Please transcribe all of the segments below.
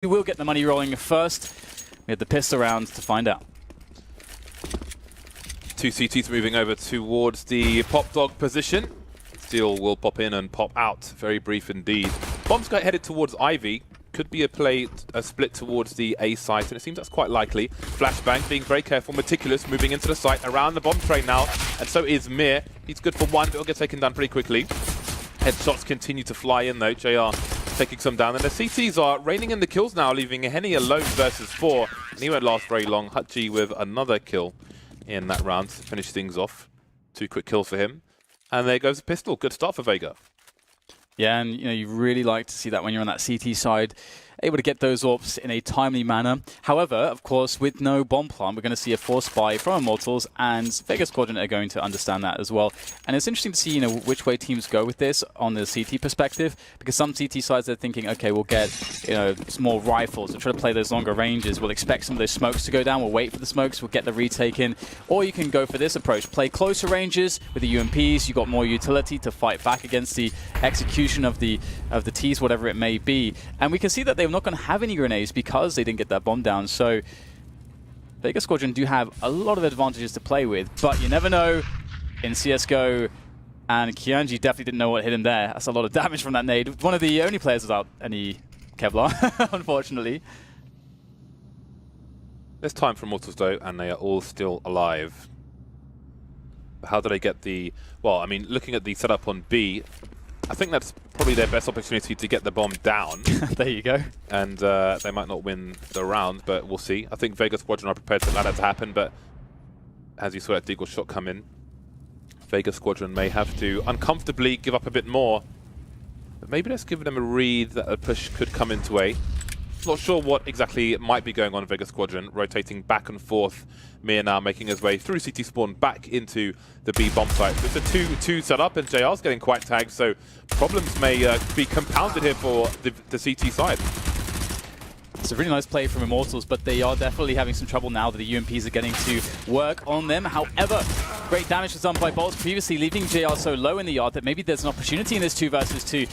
We will get the money rolling first. We had the pistol round to find out. Two CTs moving over towards the pop dog position. Steel will pop in and pop out. Very brief indeed. Bomb's got headed towards Ivy. Could be a split towards the A site, and it seems that's quite likely. Flashbang being very careful, meticulous, moving into the site around the bomb train now, and so is Mir. He's good for one, but he'll get taken down pretty quickly. Headshots continue to fly in though. JR taking some down, and the CTs are raining in the kills now, leaving Henny alone versus 4, and he won't last very long. Hutchie with another kill in that round to finish things off. 2 quick kills for him, and there goes a pistol. Good start for Vega. Yeah, and you really like to see that when you're on that CT side, able to get those AWPs in a timely manner. However, of course, with no bomb plant, we're going to see a force buy from Immortals, and Vega Squadron are going to understand that as well. And it's interesting to see, which way teams go with this on the CT perspective, because some CT sides are thinking, okay, we'll get, some more rifles, we'll try to play those longer ranges, we'll expect some of those smokes to go down, we'll wait for the smokes, we'll get the retake in, or you can go for this approach, play closer ranges with the UMPs, you've got more utility to fight back against the execution of the Ts, whatever it may be. And we can see that they're not going to have any grenades because they didn't get that bomb down. So Vega Squadron do have a lot of advantages to play with, but you never know in CSGO, and Kianji definitely didn't know what hit him there. That's a lot of damage from that nade. One of the only players without any Kevlar, unfortunately. There's time for Immortals though, and they are all still alive. How do they get the... Well, I mean, looking at the setup on B, I think that's probably their best opportunity to get the bomb down. There you go. And they might not win the round, but we'll see. I think Vega Squadron are prepared to allow that to happen, but as you saw that Deagle shot come in, Vega Squadron may have to uncomfortably give up a bit more. But maybe let's give them a read that a push could come into A. Not sure what exactly might be going on in Vega Squadron, rotating back and forth. Mir now making his way through CT spawn back into the B bomb site. So it's a 2-2 setup, and JR's getting quite tagged, so problems may be compounded here for the CT side. It's a really nice play from Immortals, but they are definitely having some trouble now that the UMPs are getting to work on them. However, great damage was done by Bolts previously, leaving JR so low in the yard that maybe there's an opportunity in this 2 versus 2.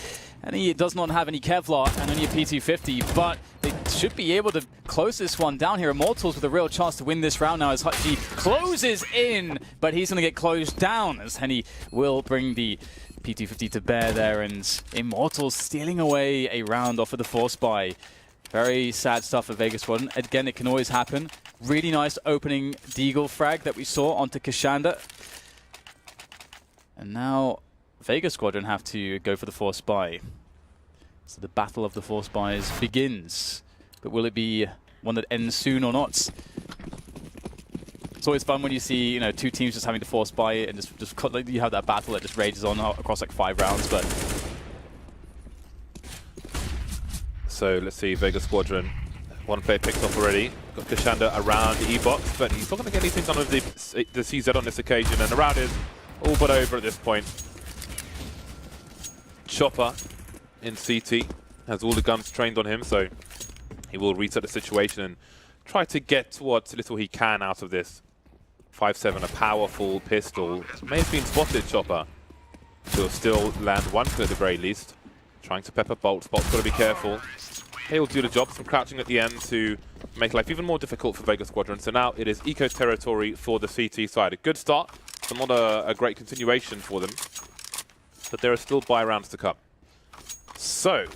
And he does not have any Kevlar and only a P250, but they should be able to close this one down here. Immortals with a real chance to win this round now as Hutchie closes in, but he's going to get closed down as Henny will bring the P250 to bear there, and Immortals stealing away a round off of the force buy. Very sad stuff for Vega Squadron. Again, it can always happen. Really nice opening Deagle frag that we saw onto Kashanda. And now Vega Squadron have to go for the force buy. So the battle of the force buys begins. But will it be one that ends soon or not? It's always fun when you see, 2 teams just having to force buy it, and just you have that battle that just rages on across like 5 rounds. But so let's see, Vega Squadron. One player picked up already. Got Kashanda around the E-box, but he's not going to get anything done with the CZ on this occasion, and the round is all but over at this point. Chopper in CT has all the guns trained on him, so he will reset the situation and try to get what little he can out of this. 5.7, a powerful pistol. May have been spotted, Chopper. He'll still land 1 kill at the very least. Trying to pepper Bolts. Bolt's got to be careful. He'll do the job, some crouching at the end to make life even more difficult for Vega Squadron. So now it is eco territory for the CT side. A good start, but not a great continuation for them. But there are still buy rounds to come. So,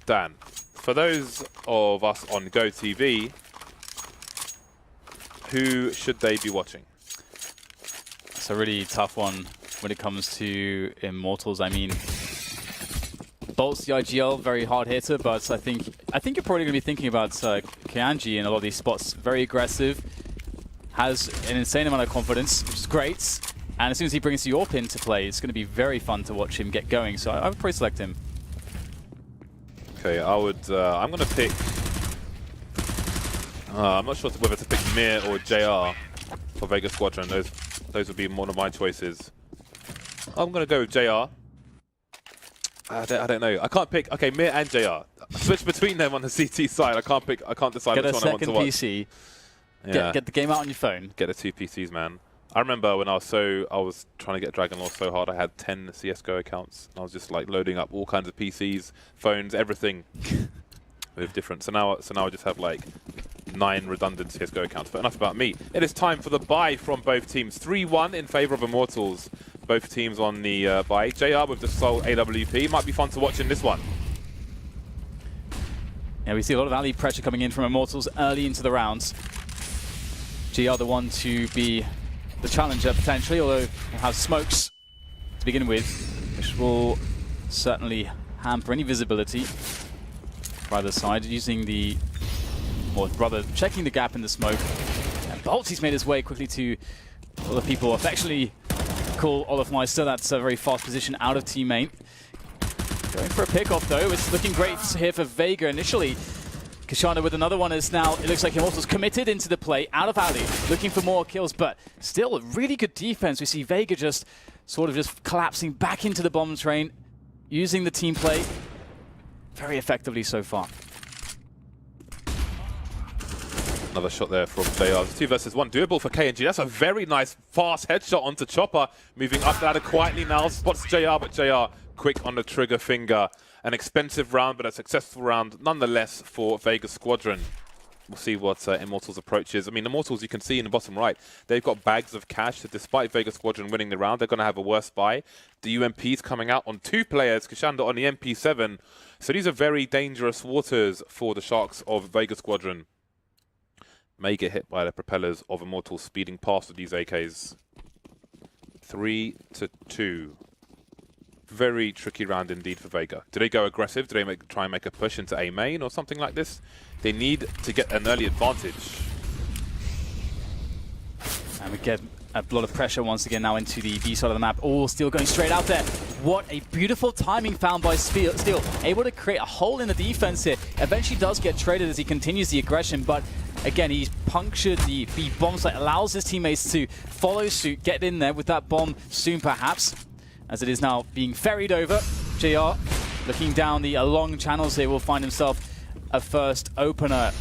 Dan, for those of us on Go TV, who should they be watching? It's a really tough one when it comes to Immortals. I mean, Bolts, the IGL, very hard hitter, but I think you're probably going to be thinking about Kianji in a lot of these spots. Very aggressive, has an insane amount of confidence, which is great. And as soon as he brings the AWP into play, it's going to be very fun to watch him get going. So I would probably select him. Okay, I would. I'm going to pick. I'm not sure whether to pick Mir or JR for Vega Squadron. Those would be one of my choices. I'm going to go with JR. I don't know. I can't pick. Okay, Mir and JR. Switch between them on the CT side. I can't pick. I can't decide which one I want to watch. Get a second PC. Yeah. Get the game out on your phone. Get the 2 PCs, man. I remember when I was trying to get Dragon Lore so hard. I had 10 CS:GO accounts. I was just like loading up all kinds of PCs, phones, everything. with different. So now I just have like 9 redundant CSGO accounts. But enough about me. It is time for the buy from both teams. 3-1 in favor of Immortals. Both teams on the buy. JR with the sole AWP. Might be fun to watch in this one. Yeah, we see a lot of alley pressure coming in from Immortals early into the rounds. GR the one to be the challenger potentially, although we'll have smokes to begin with, which will certainly hamper any visibility for either side, using the, or rather checking the gap in the smoke. And Boltsy's made his way quickly to all the people affectionately call Olafmeister. That's a very fast position out of teammate. Going for a pick-off though. It's looking great here for Vega initially. Kashana with another one is now, it looks like Immortals committed into the play, out of alley, looking for more kills, but still a really good defense. We see Vega just sort of just collapsing back into the bomb train, using the team play very effectively so far. Another shot there from JR. 2 versus 1, doable for KNG. That's a very nice, fast headshot onto Chopper. Moving up the ladder quietly now. Spots JR, but JR quick on the trigger finger. An expensive round, but a successful round nonetheless for Vega Squadron. We'll see what Immortals' approach is. I mean, Immortals, you can see in the bottom right, they've got bags of cash. So despite Vega Squadron winning the round, they're going to have a worse buy. The UMP's coming out on 2 players, Kashanda on the MP7. So these are very dangerous waters for the Sharks of Vega Squadron. May get hit by the propellers of Immortals speeding past with these AKs. 3-2. Very tricky round indeed for Vega. Do they go aggressive? Do they try and make a push into A main or something like this? They need to get an early advantage. And we get a lot of pressure once again now into the B side of the map. All Steel going straight out there. What a beautiful timing found by Steel. Able to create a hole in the defense here. Eventually does get traded as he continues the aggression, but again, he's punctured the B bomb site, allows his teammates to follow suit, get in there with that bomb soon perhaps, as it is now being ferried over. JR looking down the long channels here will find himself a first opener.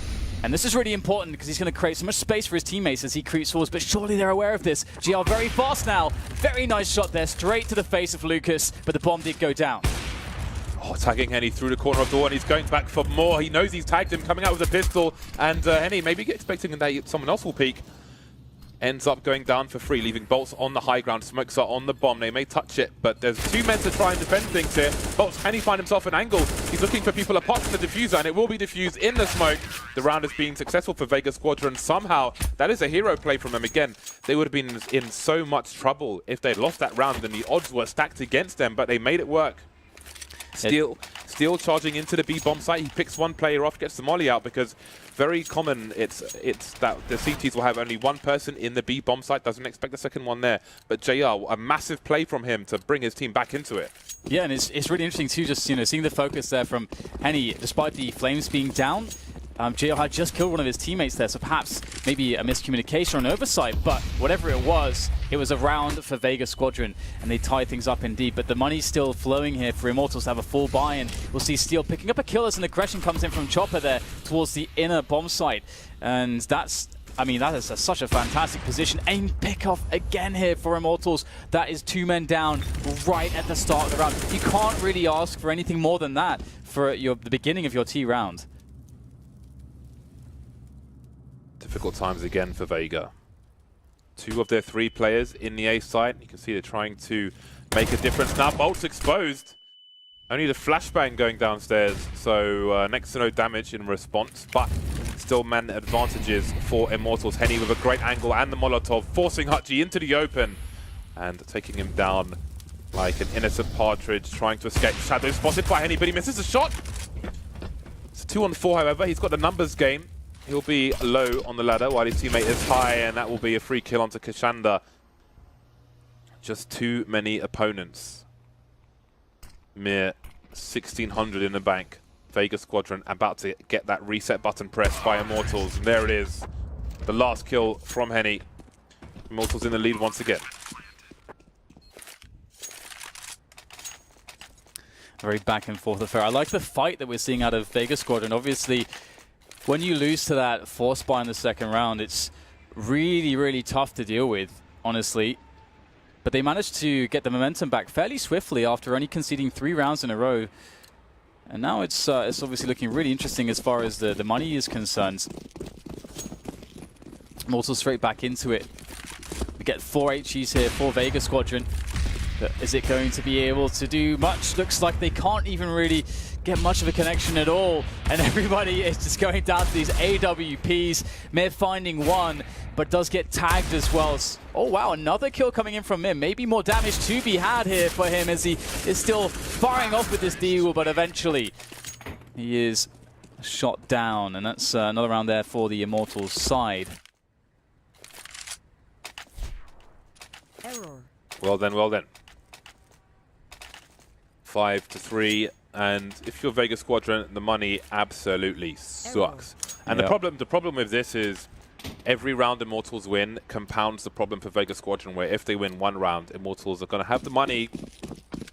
And this is really important because he's going to create so much space for his teammates as he creeps forwards, but surely they're aware of this. GR very fast now. Very nice shot there, straight to the face of Lucas, but the bomb did go down. Oh, tagging Henny through the corner of the door, and he's going back for more. He knows he's tagged him, coming out with a pistol, and Henny maybe expecting that someone else will peek. Ends up going down for free, leaving Bolts on the high ground. Smokes are on the bomb. They may touch it, but there's 2 men to try and defend things here. Bolts, can he find himself an angle? He's looking for people apart from the diffuser, and it will be diffused in the smoke. The round is being successful for Vega Squadron somehow. That is a hero play from them. Again, they would have been in so much trouble if they'd lost that round, and the odds were stacked against them, but they made it work. Steel charging into the B bomb site. He picks 1 player off, gets the molly out, because very common it's that the CTs will have only 1 person in the B bomb site. Doesn't expect the second one there. But JR, a massive play from him to bring his team back into it. Yeah, and it's really interesting too, just seeing the focus there from Henny, despite the flames being down. JR had just killed one of his teammates there, so perhaps maybe a miscommunication or an oversight, but whatever it was a round for Vega Squadron, and they tied things up indeed. But the money's still flowing here for Immortals to have a full buy, and we'll see Steel picking up a kill as an aggression comes in from Chopper there towards the inner bomb site. And that's, I mean, that is such a fantastic position. Aim pick-off again here for Immortals. That is 2 men down right at the start of the round. You can't really ask for anything more than that for the beginning of your T round. Difficult times again for Vega. 2 of their 3 players in the A side. You can see they're trying to make a difference. Now Bolt's exposed. Only the flashbang going downstairs, so next to no damage in response, but still man advantages for Immortals. Henny with a great angle and the Molotov, forcing Hutchie into the open and taking him down like an innocent partridge, trying to escape. Shadow spotted by Henny, but he misses the shot. It's a 2-on-4, however. He's got the numbers game. He'll be low on the ladder while his teammate is high, and that will be a free kill onto Kashanda. Just too many opponents. Mere 1,600 in the bank. Vega Squadron about to get that reset button pressed by Immortals. And there it is. The last kill from Henny. Immortals in the lead once again. Very back and forth affair. I like the fight that we're seeing out of Vega Squadron. Obviously, when you lose to that force buy in the second round, it's really, really tough to deal with, honestly. But they managed to get the momentum back fairly swiftly after only conceding 3 rounds in a row. And now it's obviously looking really interesting as far as the money is concerned. Immortals straight back into it. We get 4 HEs here for Vega Squadron. But is it going to be able to do much? Looks like they can't even really get much of a connection at all. And everybody is just going down to these AWPs. Mir finding one, but does get tagged as well. Oh wow, another kill coming in from Mir. Maybe more damage to be had here for him as he is still firing off with this deagle, but eventually he is shot down. And that's another round there for the Immortals side. Error. Well then, well then. 5-3, and if you're Vega Squadron, the money absolutely sucks. And the problem with this is every round Immortals win compounds the problem for Vega Squadron, where if they win one round, Immortals are going to have the money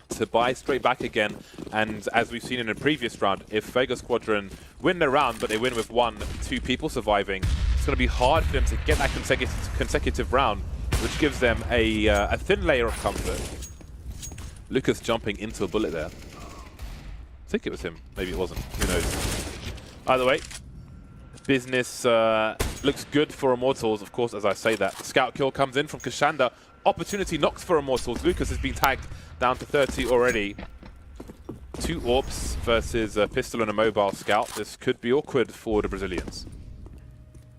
to buy straight back again. And as we've seen in a previous round, if Vega Squadron win the round, but they win with 1-2 people surviving, it's going to be hard for them to get that consecutive round, which gives them a thin layer of comfort. Lucas jumping into a bullet there. I think it was him. Maybe it wasn't. Who knows? Either way, business looks good for Immortals. Of course, as I say that, scout kill comes in from Kashanda. Opportunity knocks for Immortals. Lucas has been tagged down to 30 already. 2 AWPs versus a pistol and a mobile scout. This could be awkward for the Brazilians.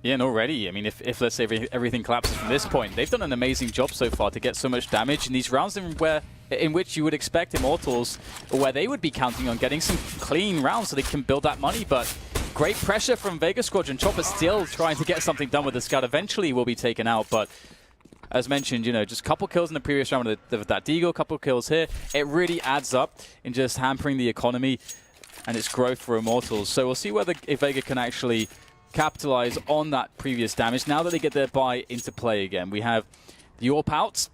Yeah, and already, I mean, if let's say everything collapses from this point, they've done an amazing job so far to get so much damage in these rounds in which you would expect Immortals, or where they would be counting on getting some clean rounds so they can build that money. But great pressure from Vega Squadron. Chopper still trying to get something done with the scout. Eventually will be taken out, but as mentioned, you know, just a couple kills in the previous round with that deagle, couple kills here. It really adds up in just hampering the economy and its growth for Immortals. So we'll see whether if Vega can actually capitalize on that previous damage now that they get their buy into play again. We have the AWP out,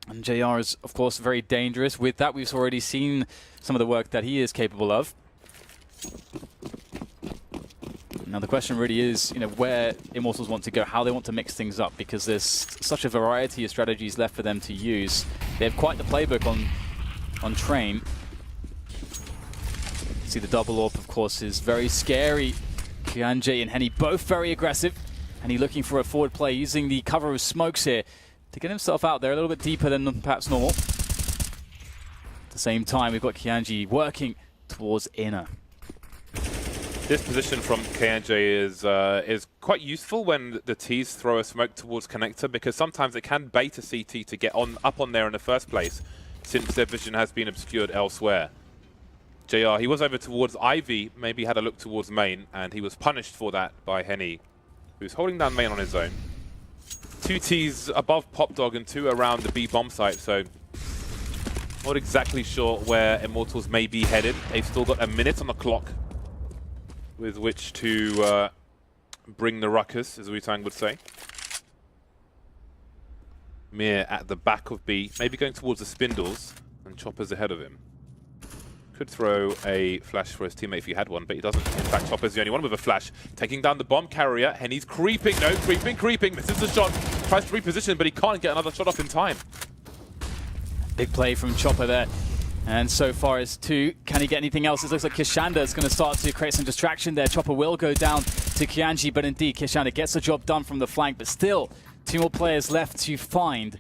and JR is of course very dangerous. With that, we've already seen some of the work that he is capable of. Now the question really is, you know, where Immortals want to go, how they want to mix things up, because there's such a variety of strategies left for them to use. They have quite the playbook on train. See, the double AWP of course is very scary. Kianji and Henny both very aggressive. Henny looking for a forward play, using the cover of smokes here to get himself out there a little bit deeper than perhaps normal. At the same time, we've got Kianji working towards inner. This position from KNJ is quite useful when the T's throw a smoke towards connector, because sometimes it can bait a CT to get up on there in the first place, since their vision has been obscured elsewhere. JR, he was over towards Ivy, maybe had a look towards main, and he was punished for that by Henny, who's holding down main on his own. 2 T's above Pop Dog and 2 around the B bomb site, so not exactly sure where Immortals may be headed. They've still got a minute on the clock with which to bring the ruckus, as Wu-Tang would say. Mir at the back of B, maybe going towards the spindles, and Chopper's ahead of him. Could throw a flash for his teammate if he had one, but he doesn't. In fact, Chopper's the only one with a flash. Taking down the bomb carrier. Henny's creeping. No, creeping. Misses the shot. Tries to reposition, but he can't get another shot off in time. Big play from Chopper there. And so far as 2. Can he get anything else? It looks like Kashanda is going to start to create some distraction there. Chopper will go down to Kianji, but indeed, Kashanda gets the job done from the flank, but still 2 more players left to find.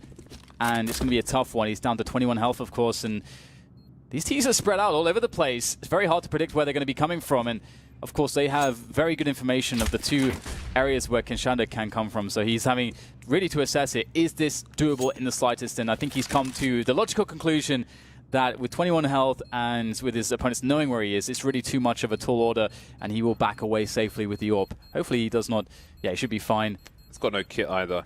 And it's going to be a tough one. He's down to 21 health, of course, and these T's are spread out all over the place. It's very hard to predict where they're going to be coming from. And of course, they have very good information of the 2 areas where Kashanda can come from. So he's having really to assess it. Is this doable in the slightest? And I think he's come to the logical conclusion that with 21 health and with his opponents knowing where he is, it's really too much of a tall order, and he will back away safely with the AWP. Hopefully he does not. Yeah, he should be fine. It's got no kit either.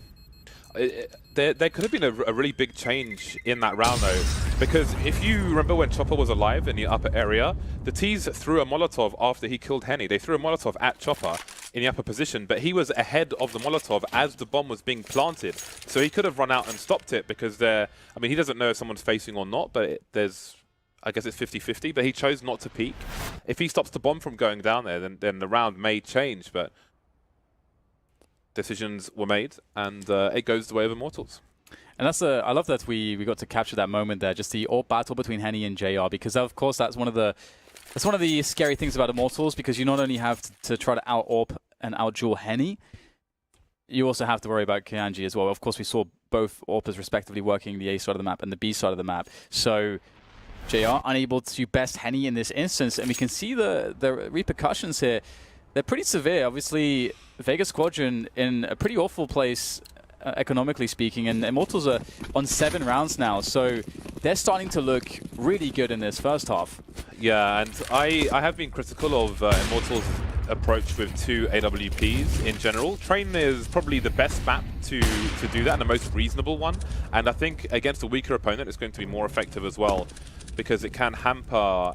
There could have been a really big change in that round, though, because if you remember when Chopper was alive in the upper area, the T's threw a Molotov after he killed Henny. They threw a Molotov at Chopper in the upper position, but he was ahead of the Molotov as the bomb was being planted. So he could have run out and stopped it, because I mean, he doesn't know if someone's facing or not, but I guess it's 50-50, but he chose not to peek. If he stops the bomb from going down there, then the round may change, but decisions were made, and it goes the way of Immortals. And I love that we got to capture that moment there, just the AWP battle between Henny and JR, because of course that's one of the That's one of the scary things about Immortals, because you not only have to try to out-AWP and out-duel Henny, you also have to worry about Kanji as well. Of course, we saw both AWPers respectively working the A side of the map and the B side of the map. So JR unable to best Henny in this instance, and we can see the repercussions here. They're pretty severe. Obviously, Vega Squadron in a pretty awful place, economically speaking, and Immortals are on 7 rounds now, so they're starting to look really good in this first half. Yeah, and I have been critical of Immortals' approach with 2 AWPs in general. Train is probably the best map to do that, and the most reasonable one, and I think against a weaker opponent it's going to be more effective as well, because it can hamper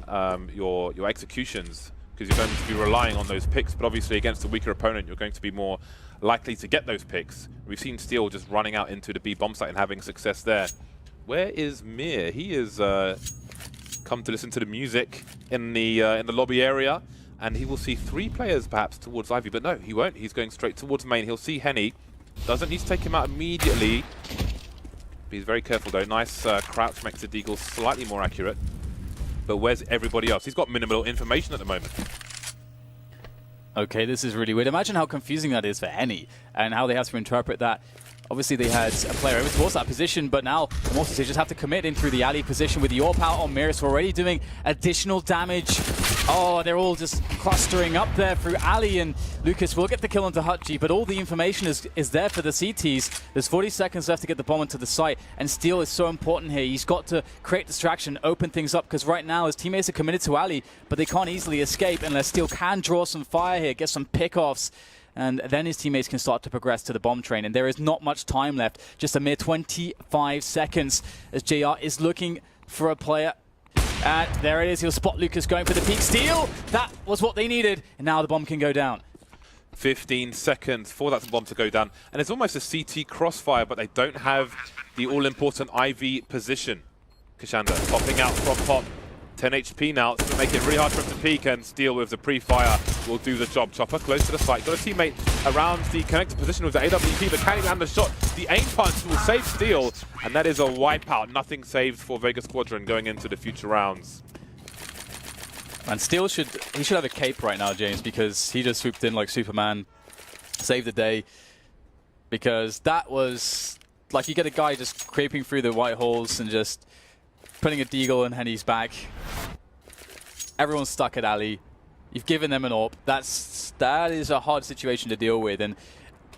your executions, because you're going to be relying on those picks, but obviously against a weaker opponent you're going to be more likely to get those picks. We've seen Steel just running out into the B bomb site and having success there. Where is Mir? He is come to listen to the music in the lobby area, and he will see 3 players perhaps towards Ivy, but no, he won't. He's going straight towards main. He'll see Henny. Doesn't need to take him out immediately. He's very careful though. Nice crouch makes the deagle slightly more accurate. But where's everybody else? He's got minimal information at the moment. Okay, this is really weird. Imagine how confusing that is for Henny and how they have to interpret that. Obviously, they had a player over towards that position, but now Immortals, they just have to commit in through the alley position with the AWP out on Miris, already doing additional damage. Oh, they're all just clustering up there through alley, and Lucas will get the kill onto Hutji, but all the information is there for the CTs. There's 40 seconds left to get the bomb into the site, and Steel is so important here. He's got to create distraction, open things up, because right now his teammates are committed to alley, but they can't easily escape unless Steel can draw some fire here, get some pickoffs. And then his teammates can start to progress to the bomb train. And there is not much time left, just a mere 25 seconds as JR is looking for a player. And there it is, he'll spot Lucas going for the peak steal. That was what they needed, and now the bomb can go down. 15 seconds for that bomb to go down. And it's almost a CT crossfire, but they don't have the all-important IV position. Kashanda popping out from Pop. 10 HP now, so make it really hard for him to peek, and Steel with the pre-fire will do the job. Chopper close to the site, got a teammate around the connected position with the AWP, but can he land the shot? The aim punch will save Steel, and that is a wipeout. Nothing saved for Vega Squadron going into the future rounds. And Steel should have a cape right now, James, because he just swooped in like Superman, saved the day, because that was like, you get a guy just creeping through the white holes and just putting a deagle in Henny's back. Everyone's stuck at alley. You've given them an AWP. That is a hard situation to deal with, and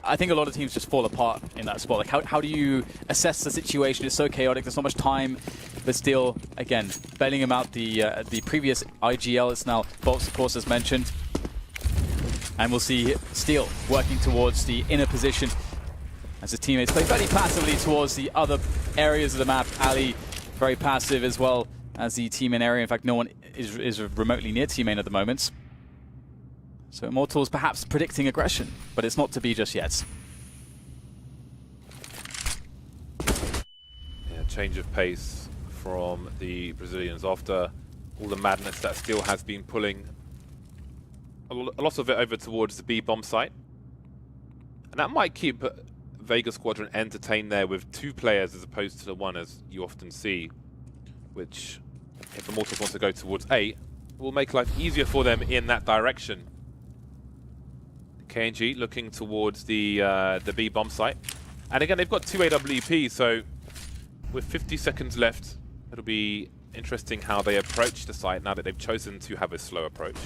I think a lot of teams just fall apart in that spot. Like, how do you assess the situation? It's so chaotic. There's not much time. But still, again, bailing him out the previous IGL. It's now Bolts, of course, as mentioned. And we'll see Steel working towards the inner position as his teammates play very passively towards the other areas of the map. Ali very passive as well as the team in area. In fact, no one is remotely near team main at the moment. So Immortals perhaps predicting aggression, but it's not to be just yet. Yeah, change of pace from the Brazilians after all the madness that Steel has been pulling a lot of it over towards the B bomb site. And that might keep Vega Squadron entertained there with 2 players as opposed to the 1 as you often see, which, if Immortals wants to go towards A, will make life easier for them in that direction. KNG looking towards the B bomb site. And again, they've got 2 AWP, so with 50 seconds left, it'll be interesting how they approach the site now that they've chosen to have a slow approach.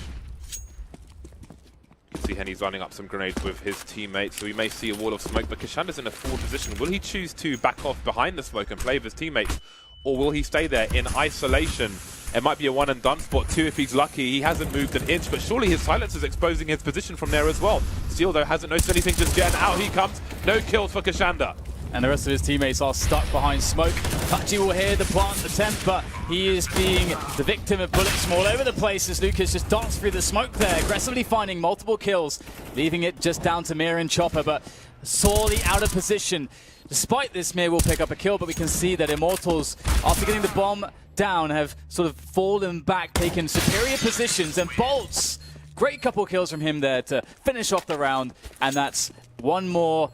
You can see Henny's lining up some grenades with his teammates, so we may see a wall of smoke, but Kashanda's in a forward position. Will he choose to back off behind the smoke and play with his teammates, or will he stay there in isolation? It might be a one and done spot too if he's lucky. He hasn't moved an inch, but surely his silence is exposing his position from there as well. Steel, though, hasn't noticed anything just yet, and out he comes. No kills for Kashanda. And the rest of his teammates are stuck behind smoke. Pachi will hear the plant attempt, but he is being the victim of bullets from all over the place as Lucas just darts through the smoke there, aggressively finding multiple kills, leaving it just down to Mir and Chopper, but sorely out of position. Despite this, Mir will pick up a kill, but we can see that Immortals, after getting the bomb down, have sort of fallen back, taken superior positions, and Bolts, great couple kills from him there to finish off the round, and that's one more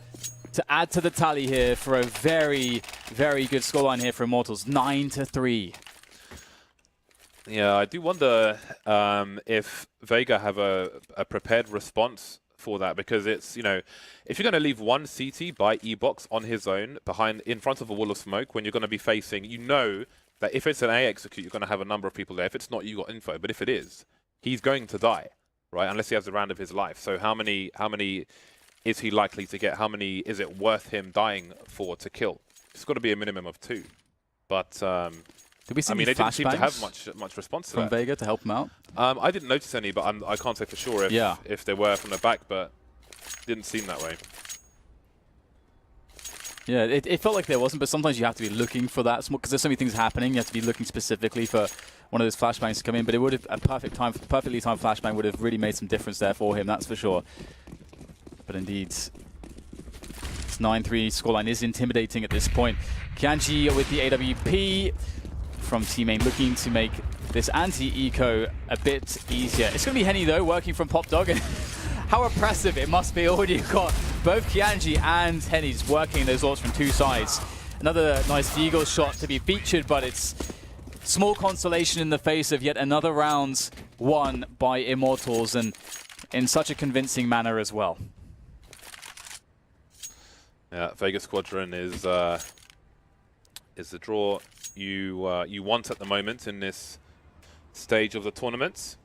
to add to the tally here for a very, very good scoreline here for Immortals, 9-3. Yeah, I do wonder if Vega have a prepared response for that, because it's, you know, if you're going to leave one CT by E-Box on his own in front of a wall of smoke when you're going to be facing, you know that if it's an A execute, you're going to have a number of people there. If it's not, you got info. But if it is, he's going to die, right? Unless he has the round of his life. So how many is he likely to get? How many is it worth him dying for to kill? It's got to be a minimum of 2. But did we see they didn't seem to have much response to from that. Vega to help him out? I didn't notice any, but I can't say for sure if they were from the back, but didn't seem that way. Yeah, it felt like there wasn't, but sometimes you have to be looking for that, because there's so many things happening. You have to be looking specifically for one of those flashbangs to come in, but it would have a perfectly timed flashbang would have really made some difference there for him, that's for sure. But indeed, this 9-3 scoreline is intimidating at this point. Kianji with the AWP from T-Main looking to make this anti-eco a bit easier. It's going to be Henny, though, working from Pop Dog. How oppressive it must be when you've got both Kianji and Henny just working those ults from 2 sides. Another nice Deagle shot to be featured, but it's small consolation in the face of yet another round won by Immortals, and in such a convincing manner as well. Yeah, Vega Squadron is the draw you want at the moment in this stage of the tournament.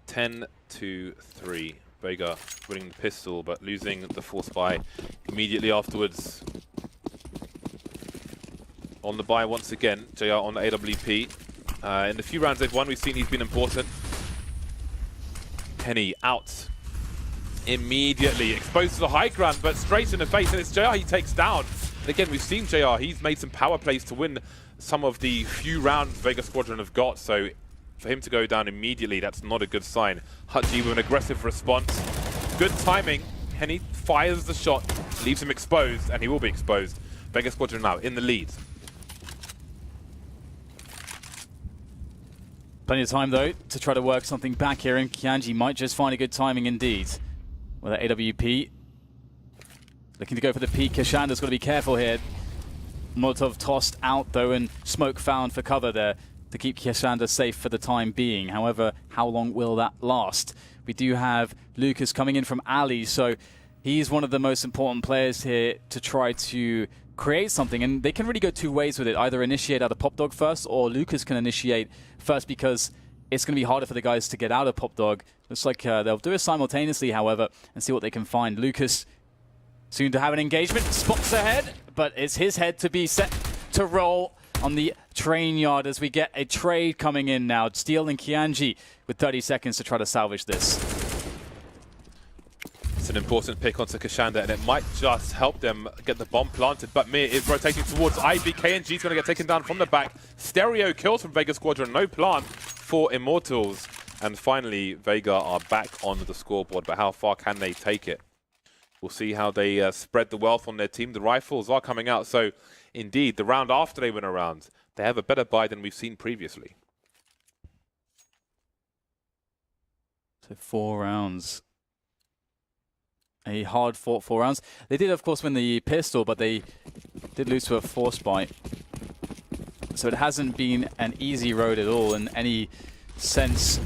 10-3. Vega winning the pistol, but losing the force buy immediately afterwards. On the buy once again, JR on the AWP. In the few rounds they've won, we've seen he's been important. Henny out immediately, exposed to the high ground, but straight in the face, and it's JR he takes down. And again, we've seen JR, he's made some power plays to win some of the few rounds Vega Squadron have got, so for him to go down immediately, that's not a good sign. Hutji with an aggressive response. Good timing. Henny fires the shot, leaves him exposed, and he will be exposed. Vega Squadron now in the lead. Plenty of time, though, to try to work something back here, and Kianji might just find a good timing indeed. With that AWP. Looking to go for the peak. Kashanda's got to be careful here. Molotov tossed out, though, and smoke found for cover there to keep Kashanda safe for the time being. However, how long will that last? We do have Lucas coming in from Ali, so he's one of the most important players here to try to create something, and they can really go 2 ways with it. Either initiate out of Pop Dog first, or Lucas can initiate first, because it's going to be harder for the guys to get out of Pop Dog. Looks like they'll do it simultaneously, however, and see what they can find. Lucas soon to have an engagement, spots ahead, but it's his head to be set to roll on the train yard as we get a trade coming in now. Steel and Kianji with 30 seconds to try to salvage this. It's an important pick onto Kashanda, and it might just help them get the bomb planted, but Mir is rotating towards Ivy. KNG is going to get taken down from the back. Stereo kills from Vega Squadron, no plant for Immortals. And finally, Vega are back on the scoreboard, but how far can they take it? We'll see how they spread the wealth on their team. The rifles are coming out, so indeed, the round after they win a round, they have a better buy than we've seen previously. So 4 rounds. A hard-fought 4 rounds. They did, of course, win the pistol, but they did lose to a force buy. So it hasn't been an easy road at all in any sense.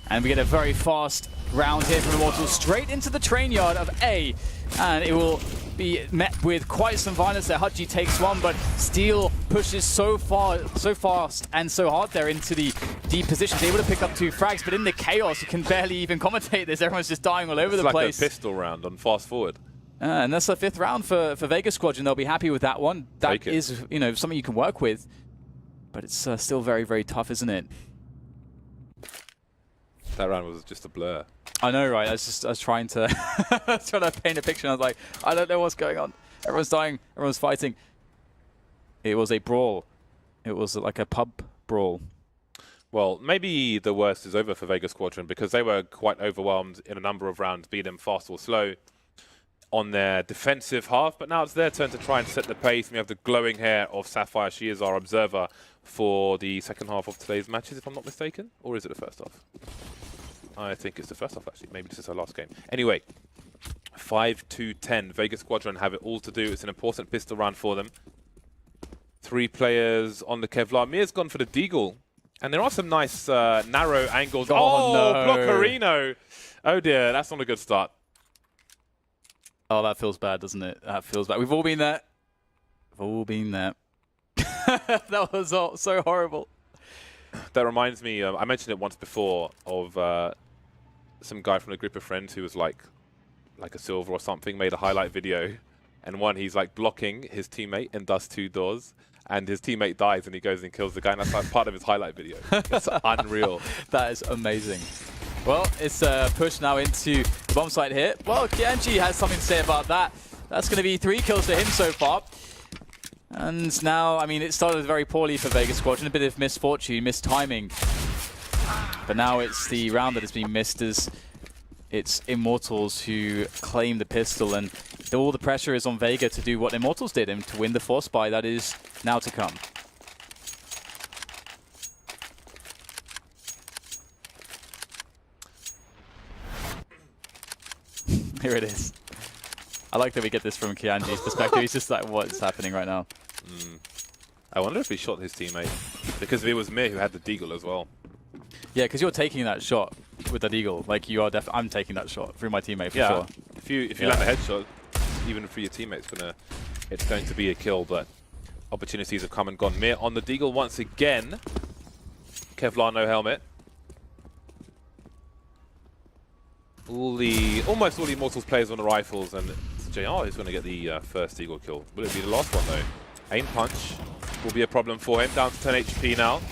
And we get a very fast round here from Immortals straight into the train yard of A. And it will be met with quite some violence there. Hutji takes one, but Steel pushes so fast and so hard there into the deep positions, able to pick up 2 frags, but in the chaos, you can barely even commentate this. Everyone's just dying all over the place. It's like a pistol round on fast forward. And that's the 5th round for Vega Squadron. They'll be happy with that one. That is, you know, something you can work with, but it's still very, very tough, isn't it? That round was just a blur. I know, right? I was trying to paint a picture, and I was like, I don't know what's going on. Everyone's dying. Everyone's fighting. It was a brawl. It was like a pub brawl. Well, maybe the worst is over for Vega Squadron, because they were quite overwhelmed in a number of rounds, be them fast or slow, on their defensive half. But now it's their turn to try and set the pace. We have the glowing hair of Sapphire. She is our observer for the second half of today's matches, if I'm not mistaken. Or is it the first half? I think it's the first half, actually. Maybe this is our last game. Anyway, 5-10. Vega Squadron have it all to do. It's an important pistol round for them. 3 players on the Kevlar. Mir's gone for the Deagle. And there are some nice narrow angles. Oh, no. Blockerino. Oh dear, that's not a good start. Oh, that feels bad, doesn't it? That feels bad. We've all been there. We've all been there. That was all so horrible. That reminds me, I mentioned it once before, of some guy from a group of friends who was like a silver or something, made a highlight video. And he's like blocking his teammate and does 2 doors. And his teammate dies and he goes and kills the guy. And that's like part of his highlight video. It's unreal. That is amazing. Well, it's pushed now into the bomb site here. Well, Kianji has something to say about that. That's going to be 3 kills for him so far. And now, I mean, it started very poorly for Vega Squadron. A bit of misfortune, mistiming. But now it's the round that has been missed as it's Immortals who claim the pistol. And all the pressure is on Vega to do what Immortals did and to win the force buy that is now to come. Here it is. I like that we get this from Kianji's perspective. He's just like, what's happening right now? I wonder if he shot his teammate. Because it was Mir who had the Deagle as well. Yeah, because you're taking that shot with that Eagle. Like, you are I'm taking that shot through my teammate for sure. If you land a headshot, even for your teammate, it's going to be a kill, but opportunities have come and gone. Mir on the Deagle once again. Kevlar, no helmet. Almost all the Immortals players on the rifles, and it's JR who's going to get the first Eagle kill. Will it be the last one though? Aim punch will be a problem for him, down to 10 HP now.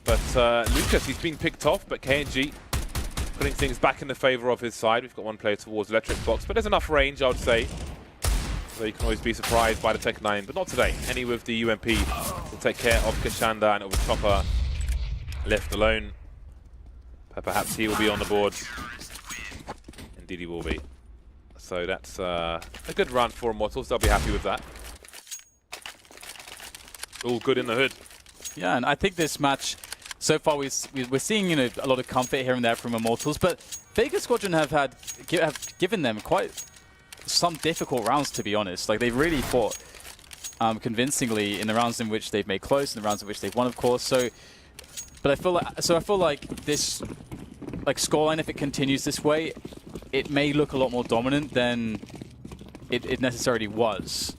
But Lucas, he's been picked off, but KNG putting things back in the favor of his side. We've got 1 player towards Electric Box, but there's enough range, I would say. So you can always be surprised by the Tech 9, but not today. Henny with the UMP will take care of Kashanda, and it was Chopper left alone. But perhaps he will be on the board. Indeed he will be. So that's a good run for Immortals. They'll be happy with that. All good in the hood. Yeah, and I think this match, so far we're seeing a lot of comfort here and there from Immortals, but Vega Squadron have given them quite some difficult rounds, to be honest. Like, they've really fought convincingly in the rounds in which they've made close, in the rounds in which they've won, of course. So, but I feel like this scoreline, if it continues this way, it may look a lot more dominant than it necessarily was.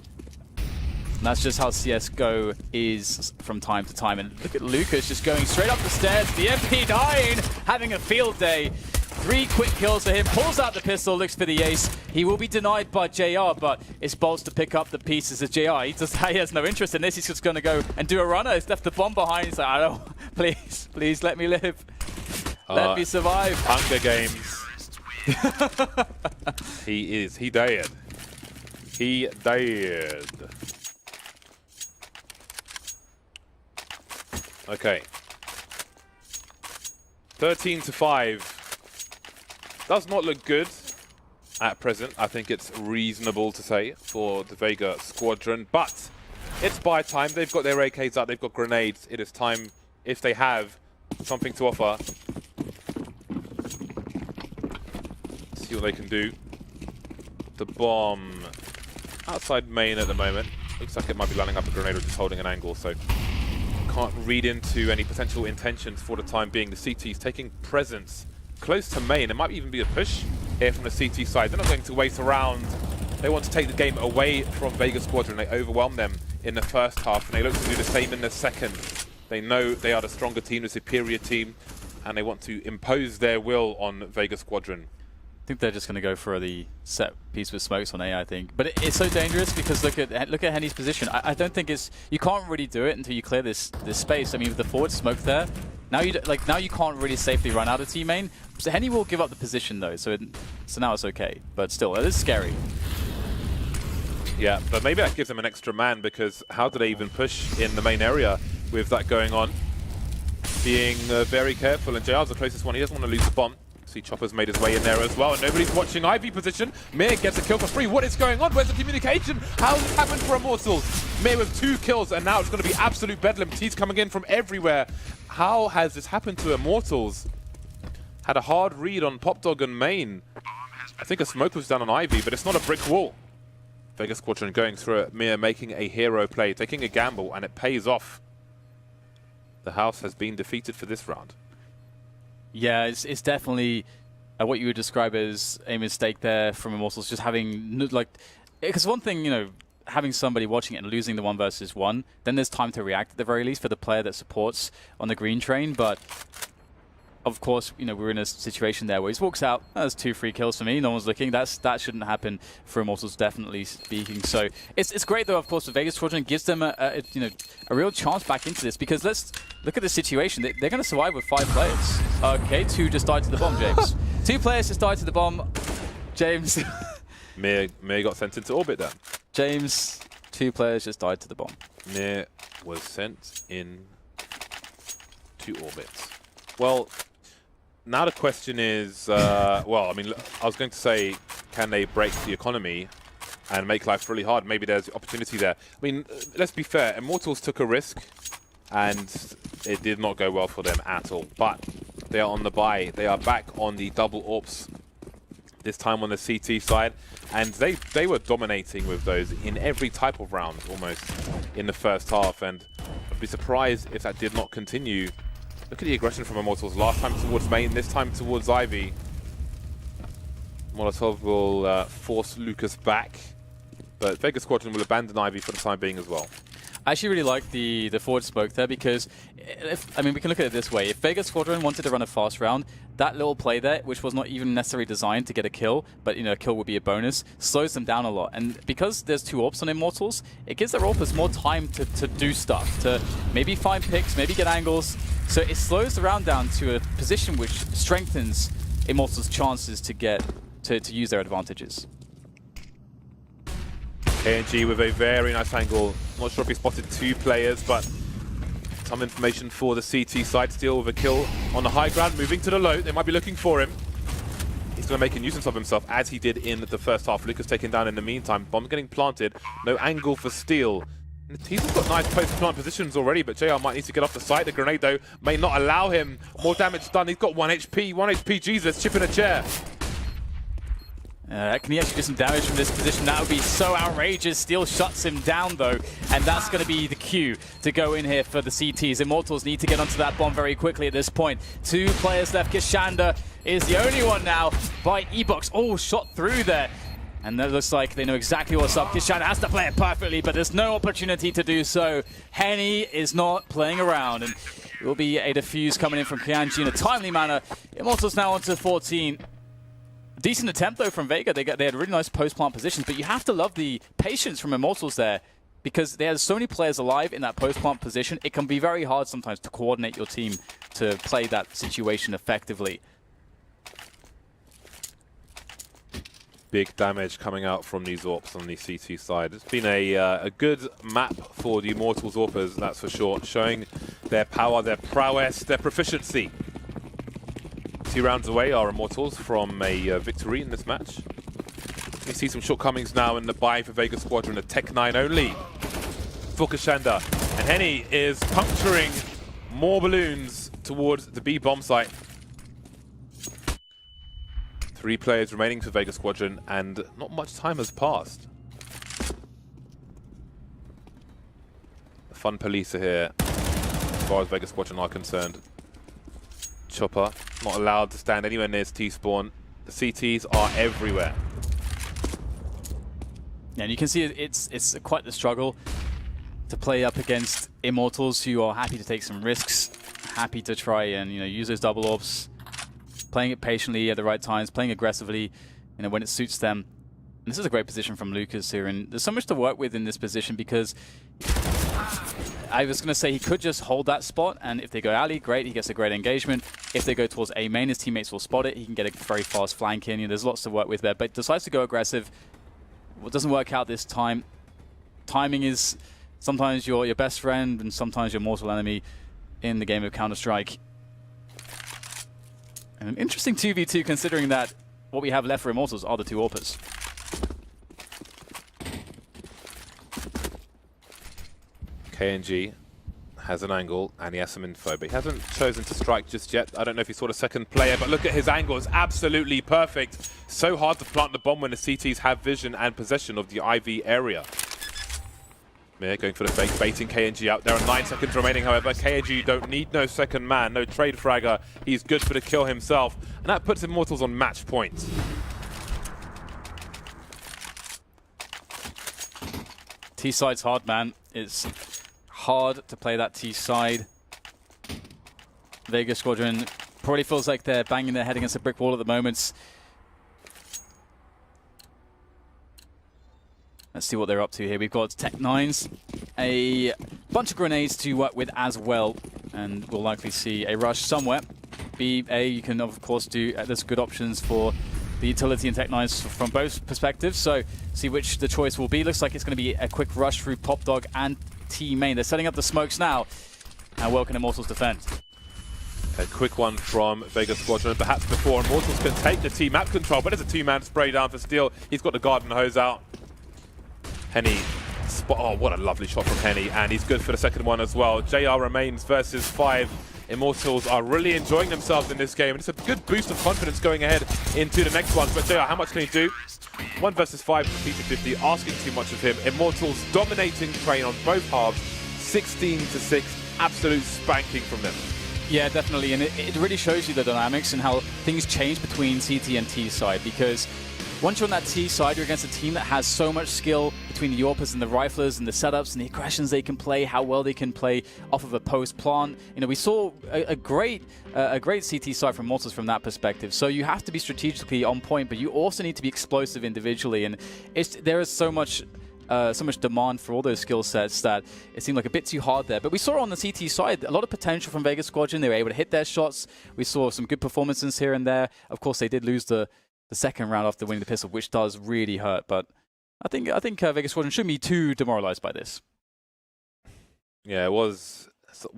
And that's just how CSGO is from time to time. And look at Lucas just going straight up the stairs. The MP9 having a field day. 3 quick kills for him. Pulls out the pistol, looks for the ace. He will be denied by JR, but it's Bolts to pick up the pieces of JR. He has no interest in this. He's just going to go and do a runner. He's left the bomb behind. He's like, I don't, please let me live. Let me survive. Hunger Games. He died. He died. Okay. 13-5. Does not look good at present. I think it's reasonable to say for the Vega Squadron, but it's buy time. They've got their AKs out. They've got grenades. It is time, if they have something to offer. See what they can do. The bomb outside main at the moment. Looks like it might be lining up a grenade or just holding an angle, so can't read into any potential intentions for the time being. The CT's taking presence close to main. It might even be a push here from the CT side. They're not going to wait around. They want to take the game away from Vega Squadron. They overwhelm them in the first half, and they look to do the same in the second. They know they are the stronger team, the superior team, and they want to impose their will on Vega Squadron. I think they're just going to go for the set piece with smokes on A, I think. But it's so dangerous because look at Henny's position. I don't think you can't really do it until you clear this space. I mean, with the forward smoke there, now you can't really safely run out of T main. So Henny will give up the position though, so now it's okay. But still, it is scary. Yeah, but maybe that gives them an extra man, because how do they even push in the main area with that going on? Being very careful, and JR's the closest one. He doesn't want to lose the bomb. See, Chopper's made his way in there as well, and nobody's watching Ivy position. Mir gets a kill for free. What is going on? Where's the communication? How has this happened for Immortals? Mir with 2 kills, and now it's going to be absolute bedlam. T's coming in from everywhere. How has this happened to Immortals? Had a hard read on Popdog and main. I think a smoke was down on Ivy, but it's not a brick wall. Vega Squadron going through it, Mir making a hero play, taking a gamble, and it pays off. The house has been defeated for this round. Yeah, it's definitely what you would describe as a mistake there from Immortals, just having, like, because one thing, you know, having somebody watching it and losing the 1 versus 1, then there's time to react at the very least for the player that supports on the green train, but of course, you know, we're in a situation there where he walks out. That's 2 free kills for me. No one's looking. That shouldn't happen for Immortals, definitely speaking. So it's great though. Of course, the Vega Squadron gives them a real chance back into this, because let's look at the situation. They're going to survive with 5 players. Okay, 2 just died to the bomb, James. 2 players just died to the bomb, James. Mir got sent into orbit then. James, 2 players just died to the bomb. Mir was sent in to orbit. Well, now the question is, well, I mean, I was going to say, can they break the economy and make life really hard? Maybe there's opportunity there. I mean, let's be fair. Immortals took a risk, and it did not go well for them at all. But they are on the buy. They are back on the double AWPs, this time on the CT side. And they were dominating with those in every type of round, almost, in the first half. And I'd be surprised if that did not continue. Look at the aggression from Immortals. Last time towards main, this time towards Ivy. Molotov will force Lucas back, but Vega Squadron will abandon Ivy for the time being as well. I actually really like the forward smoke there, because, I mean, we can look at it this way. If Vega Squadron wanted to run a fast round, that little play there, which was not even necessarily designed to get a kill, but, you know, a kill would be a bonus, slows them down a lot. And because there's 2 AWPs on Immortals, it gives their AWPers more time to do stuff, to maybe find picks, maybe get angles. So it slows the round down to a position which strengthens Immortals' chances to get to use their advantages. KNG with a very nice angle. Not sure if he spotted 2 players, but some information for the CT side. Still with a kill on the high ground, moving to the low. They might be looking for him. He's going to make a nuisance of himself, as he did in the first half. Lucas taken down in the meantime. Bomb getting planted. No angle for Steel. And the team's got nice post-plant positions already, but JR might need to get off the site. The grenade, though, may not allow him. More damage done. He's got 1 HP. 1 HP Jesus, chipping a chair. Can he actually do some damage from this position? That would be so outrageous. Steel shuts him down, though, and that's going to be the cue to go in here for the CTs. Immortals need to get onto that bomb very quickly at this point. 2 players left. Kishanda is the only one now by E-Box. Oh, shot through there. And that looks like they know exactly what's up. Kishanda has to play it perfectly, but there's no opportunity to do so. Henny is not playing around, and it will be a defuse coming in from Kianji in a timely manner. Immortals now onto 14. Decent attempt, though, from Vega. They had really nice post-plant positions, but you have to love the patience from Immortals there, because they have so many players alive in that post-plant position. It can be very hard sometimes to coordinate your team to play that situation effectively. Big damage coming out from these AWPs on the CT side. It's been a good map for the Immortals AWPers, that's for sure, showing their power, their prowess, their proficiency. 2 rounds away are Immortals from a victory in this match. We see some shortcomings now in the buy for Vega Squadron, a Tech 9 only for Kishanda. And Henny is puncturing more balloons towards the B bomb site. 3 players remaining for Vega Squadron, and not much time has passed. The fun police are here, as far as Vega Squadron are concerned. Chopper, not allowed to stand anywhere near T-spawn. The CTs are everywhere. Yeah, and you can see it's quite the struggle to play up against Immortals, who are happy to take some risks, happy to try and use those double orbs, playing it patiently at the right times, playing aggressively, when it suits them. And this is a great position from Lucas here, and there's so much to work with in this position, because I was going to say he could just hold that spot, and if they go alley, great, he gets a great engagement. If they go towards A main, his teammates will spot it. He can get a very fast flank in. There's lots to work with there, but decides to go aggressive. What doesn't work out this time. Timing is sometimes your best friend and sometimes your mortal enemy in the game of Counter-Strike. And an interesting 2v2, considering that what we have left for Immortals are the 2 AWPers. KNG has an angle and he has some info, but he hasn't chosen to strike just yet. I don't know if he saw the second player, but look at his angle. It's absolutely perfect. So hard to plant the bomb when the CTs have vision and possession of the IV area. Mir going for the fake, baiting KNG out. There are 9 seconds remaining, however. KNG don't need no second man, no trade fragger. He's good for the kill himself, and that puts Immortals on match point. T-side's hard, man. It's hard to play that T-side. Vega Squadron probably feels like they're banging their head against a brick wall at the moment. Let's see what they're up to here. We've got Tech 9s, a bunch of grenades to work with as well, and we'll likely see a rush somewhere. A, you can of course do, there's good options for the utility and Tech 9s from both perspectives, so see which the choice will be. Looks like it's going to be a quick rush through Pop Dog and T main. They're setting up the smokes now. How well can Immortals defend? A quick one from Vega Squadron, perhaps before Immortals can take the T map control, but there's a 2-man spray down for Steel. He's got the garden hose out. Henny, oh, what a lovely shot from Henny, and he's good for the second one as well. JR remains versus 5. Immortals are really enjoying themselves in this game, and it's a good boost of confidence going ahead into the next one. But JR, how much can he do? 1 versus 5 for Peter50, asking too much of him. Immortals dominating train on both halves, 16-6, absolute spanking from them. Yeah, definitely, and it really shows you the dynamics and how things change between CT and T side, because once you're on that T side, you're against a team that has so much skill between the AWPers and the riflers and the setups and the aggressions they can play, how well they can play off of a post plant. You know, we saw a great CT side from Immortals from that perspective. So you have to be strategically on point, but you also need to be explosive individually. And there is so much demand for all those skill sets that it seemed like a bit too hard there. But we saw on the CT side a lot of potential from Vega Squadron. They were able to hit their shots. We saw some good performances here and there. Of course, they did lose the second round after winning the pistol, which does really hurt. But I think Vega Squadron shouldn't be too demoralized by this. Yeah, it was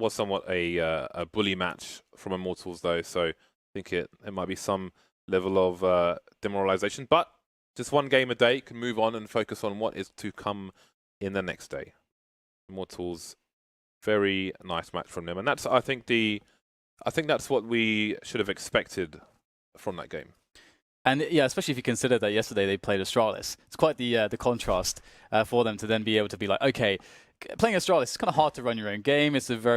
somewhat a bully match from Immortals, though. So I think it might be some level of demoralization. But just one game a day, can move on and focus on what is to come in the next day. Immortals, very nice match from them, and that's I think that's what we should have expected from that game. And yeah, especially if you consider that yesterday they played Astralis. It's quite the contrast for them to then be able to be like, okay, playing Astralis, it's kind of hard to run your own game. It's a very